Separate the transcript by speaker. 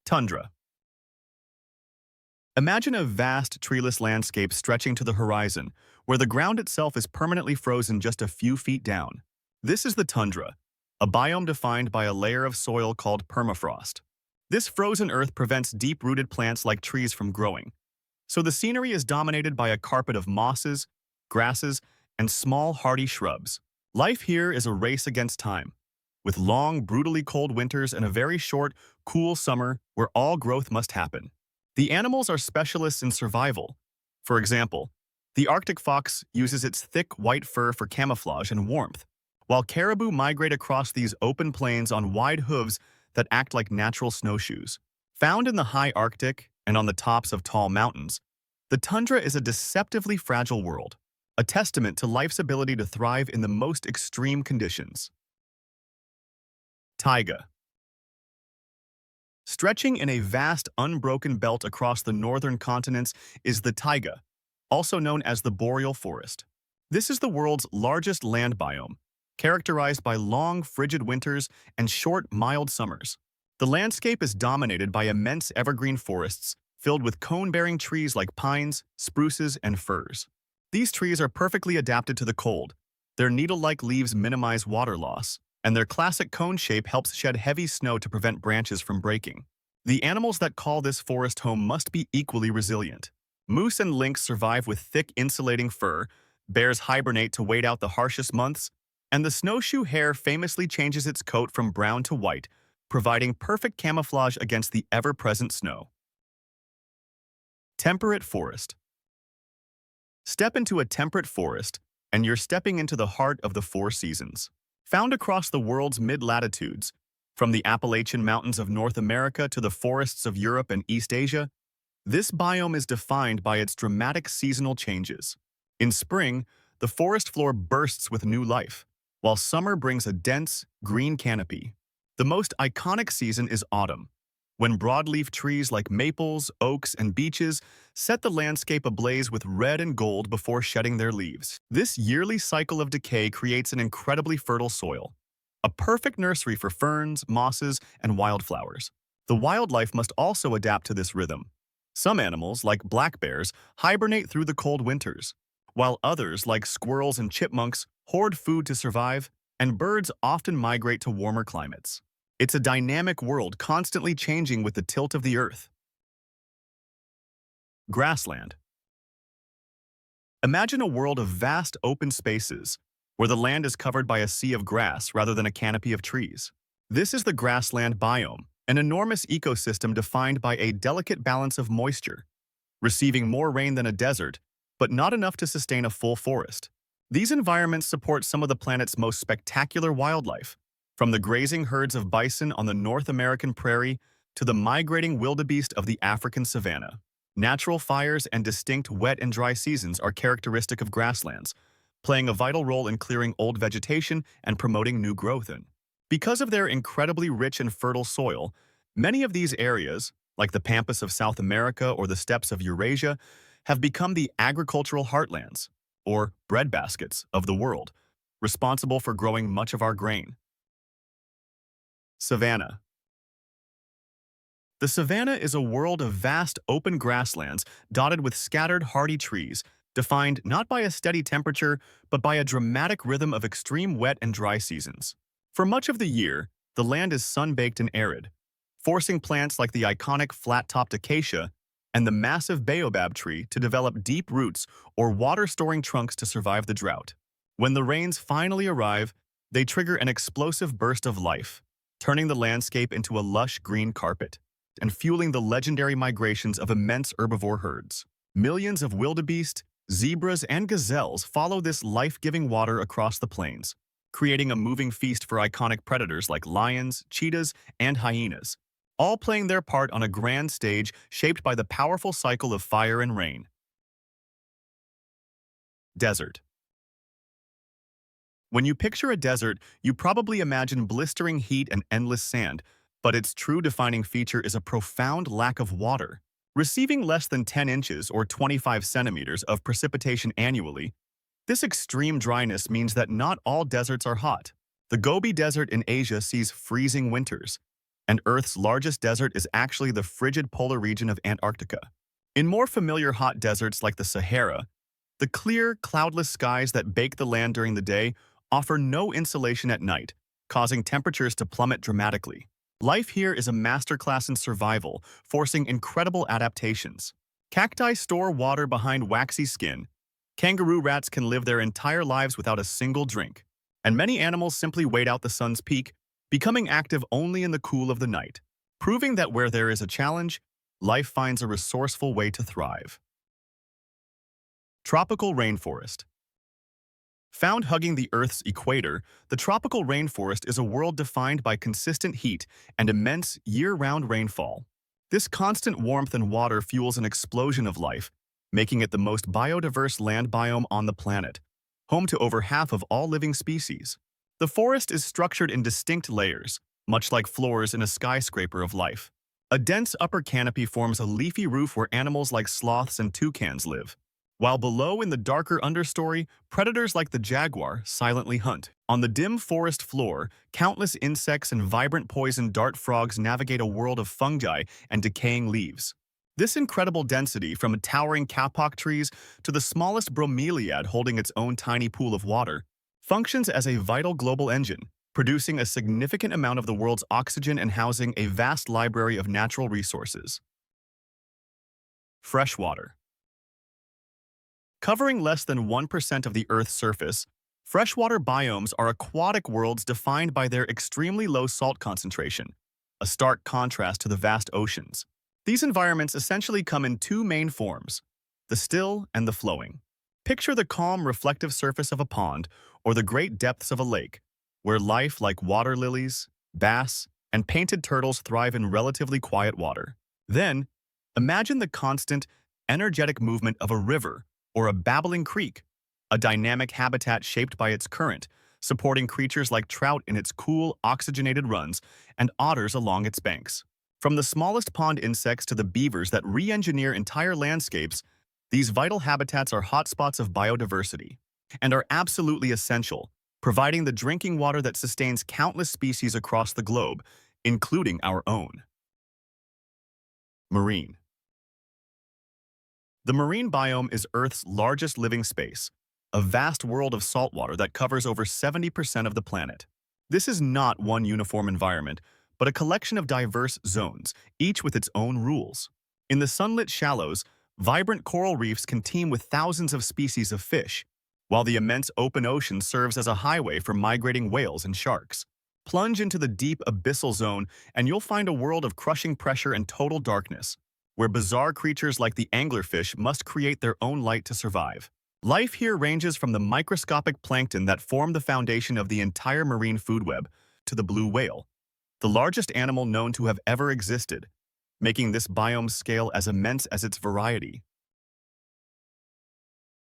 Speaker 1: Tundra. Imagine a vast treeless landscape stretching to the horizon, where the ground itself is permanently frozen just a few feet down. This is the tundra, a biome defined by a layer of soil called permafrost. This frozen earth prevents deep-rooted plants like trees from growing, so the scenery is dominated by a carpet of mosses, grasses, and small hardy shrubs. Life here is a race against time, with long, brutally cold winters and a very short, cool summer where all growth must happen. The animals are specialists in survival. For example, the Arctic fox uses its thick white fur for camouflage and warmth, while caribou migrate across these open plains on wide hooves that act like natural snowshoes. Found in the high Arctic and on the tops of tall mountains, the tundra is a deceptively fragile world, a testament to life's ability to thrive in the most extreme conditions. Taiga. Stretching in a vast, unbroken belt across the northern continents is the taiga, also known as the boreal forest. This is the world's largest land biome, characterized by long, frigid winters and short, mild summers. The landscape is dominated by immense evergreen forests filled with cone-bearing trees like pines, spruces, and firs. These trees are perfectly adapted to the cold. Their needle-like leaves minimize water loss, and their classic cone shape helps shed heavy snow to prevent branches from breaking. The animals that call this forest home must be equally resilient. Moose and lynx survive with thick insulating fur, bears hibernate to wait out the harshest months, and the snowshoe hare famously changes its coat from brown to white, providing perfect camouflage against the ever-present snow. Temperate forest. Step into a temperate forest, and you're stepping into the heart of the four seasons. Found across the world's mid-latitudes, from the Appalachian Mountains of North America to the forests of Europe and East Asia, this biome is defined by its dramatic seasonal changes. In spring, the forest floor bursts with new life, while summer brings a dense, green canopy. The most iconic season is autumn, when broadleaf trees like maples, oaks, and beeches set the landscape ablaze with red and gold before shedding their leaves. This yearly cycle of decay creates an incredibly fertile soil, a perfect nursery for ferns, mosses, and wildflowers. The wildlife must also adapt to this rhythm. Some animals, like black bears, hibernate through the cold winters, while others, like squirrels and chipmunks, hoard food to survive, and birds often migrate to warmer climates. It's a dynamic world constantly changing with the tilt of the earth. Grassland. Imagine a world of vast open spaces, where the land is covered by a sea of grass rather than a canopy of trees. This is the grassland biome, an enormous ecosystem defined by a delicate balance of moisture, receiving more rain than a desert, but not enough to sustain a full forest. These environments support some of the planet's most spectacular wildlife, from the grazing herds of bison on the North American prairie to the migrating wildebeest of the African savanna. Natural fires and distinct wet and dry seasons are characteristic of grasslands, playing a vital role in clearing old vegetation and promoting new growth in. Because of their incredibly rich and fertile soil, many of these areas, like the pampas of South America or the steppes of Eurasia, have become the agricultural heartlands, or breadbaskets, of the world, responsible for growing much of our grain. Savanna. The savanna is a world of vast open grasslands dotted with scattered hardy trees, defined not by a steady temperature, but by a dramatic rhythm of extreme wet and dry seasons. For much of the year, the land is sun-baked and arid, forcing plants like the iconic flat-topped acacia and the massive baobab tree to develop deep roots or water-storing trunks to survive the drought. When the rains finally arrive, they trigger an explosive burst of life, turning the landscape into a lush green carpet and fueling the legendary migrations of immense herbivore herds. Millions of wildebeest, zebras, and gazelles follow this life-giving water across the plains, creating a moving feast for iconic predators like lions, cheetahs, and hyenas, all playing their part on a grand stage shaped by the powerful cycle of fire and rain. Desert. When you picture a desert, you probably imagine blistering heat and endless sand, but its true defining feature is a profound lack of water. Receiving less than 10 inches or 25 centimeters of precipitation annually, this extreme dryness means that not all deserts are hot. The Gobi Desert in Asia sees freezing winters, and Earth's largest desert is actually the frigid polar region of Antarctica. In more familiar hot deserts like the Sahara, the clear, cloudless skies that bake the land during the day offer no insulation at night, causing temperatures to plummet dramatically. Life here is a masterclass in survival, forcing incredible adaptations. Cacti store water behind waxy skin. Kangaroo rats can live their entire lives without a single drink. And many animals simply wait out the sun's peak, becoming active only in the cool of the night, proving that where there is a challenge, life finds a resourceful way to thrive. Tropical rainforest. Found hugging the Earth's equator, the tropical rainforest is a world defined by consistent heat and immense year-round rainfall. This constant warmth and water fuels an explosion of life, making it the most biodiverse land biome on the planet, home to over half of all living species. The forest is structured in distinct layers, much like floors in a skyscraper of life. A dense upper canopy forms a leafy roof where animals like sloths and toucans live, while below in the darker understory, predators like the jaguar silently hunt. On the dim forest floor, countless insects and vibrant poison dart frogs navigate a world of fungi and decaying leaves. This incredible density, from towering kapok trees to the smallest bromeliad holding its own tiny pool of water, functions as a vital global engine, producing a significant amount of the world's oxygen and housing a vast library of natural resources. Freshwater. Covering less than 1% of the Earth's surface, freshwater biomes are aquatic worlds defined by their extremely low salt concentration, a stark contrast to the vast oceans. These environments essentially come in two main forms, the still and the flowing. Picture the calm, reflective surface of a pond or the great depths of a lake, where life like water lilies, bass, and painted turtles thrive in relatively quiet water. Then, imagine the constant, energetic movement of a river or a babbling creek, a dynamic habitat shaped by its current, supporting creatures like trout in its cool, oxygenated runs and otters along its banks. From the smallest pond insects to the beavers that re-engineer entire landscapes, these vital habitats are hotspots of biodiversity and are absolutely essential, providing the drinking water that sustains countless species across the globe, including our own. Marine. The marine biome is Earth's largest living space, a vast world of saltwater that covers over 70% of the planet. This is not one uniform environment, but a collection of diverse zones, each with its own rules. In the sunlit shallows, vibrant coral reefs can teem with thousands of species of fish, while the immense open ocean serves as a highway for migrating whales and sharks. Plunge into the deep abyssal zone, and you'll find a world of crushing pressure and total darkness, where bizarre creatures like the anglerfish must create their own light to survive. Life here ranges from the microscopic plankton that form the foundation of the entire marine food web to the blue whale, the largest animal known to have ever existed, making this biome's scale as immense as its variety.